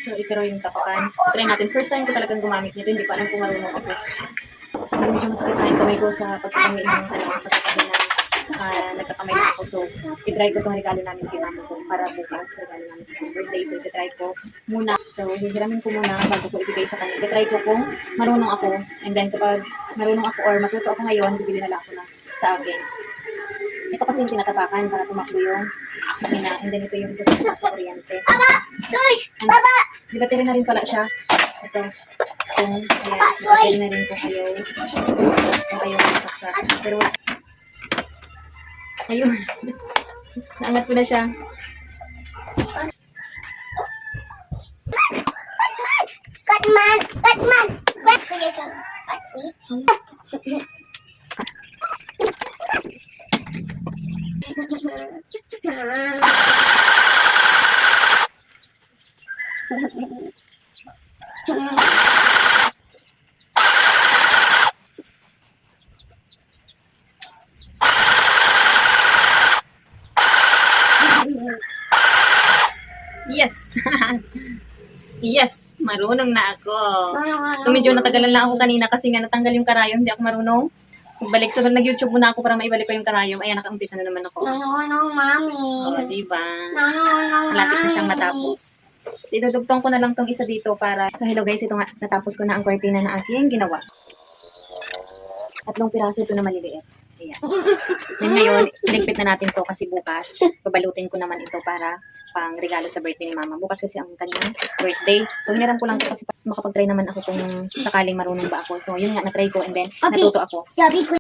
So, ito raw yung tapakan. Try natin. First time ko talagang gumamit nito. Hindi ko alam kung marunong ako. Kasi medyo masakit na yung kamay ko sa pagkakamay ng pagkakamay na nagkakamay na ako. So, itry ko itong regalo namin kay mama ko para bukas. Regalo namin sa kanyang birthday. So, itry ko muna. So, hihiramin ko muna bago ko ibigay sa kanya. Itry ko kung marunong ako. And then, kapag marunong ako or matuto ako ngayon, bibili na lang ako na sa akin. Ito kasi yung tinatapakan para tumakbo yung makina. And then, ito yung isa sa kuryente. Baba! Di ba na rin pala siya? Ito. Kung ayan, na rin kung ayaw. Kung ayaw masaksak. Pero, ayun. Naangat ko na siya. Katman! Katman! Kuya siya. Patsi. Yes! Yes! Marunong na ako. So, medyo natagalan lang ako kanina kasi nga natanggal yung karayom. Hindi ako marunong. Balik. So, nag-YouTube muna ako para maibalik ko yung karayom. Ayan, nakaumpisa na naman ako. Nanonong, mami. O, diba? Nanonong, Malapit na siyang matapos. So, idudugtong ko na lang tong isa dito para... So, hello guys. Ito nga, natapos ko na ang kortina na aking ginawa. 3 piraso ito na maliliit. Ayan. Then ngayon, iligpit na natin to kasi bukas, babalutin ko naman ito para pang regalo sa birthday ni mama. Bukas kasi ang kanyang birthday. So, hiniram ko lang to kasi makapag-try naman ako kung sakaling marunong ba ako. So, yun nga, na-try ko and then natuto ako. Sabi ko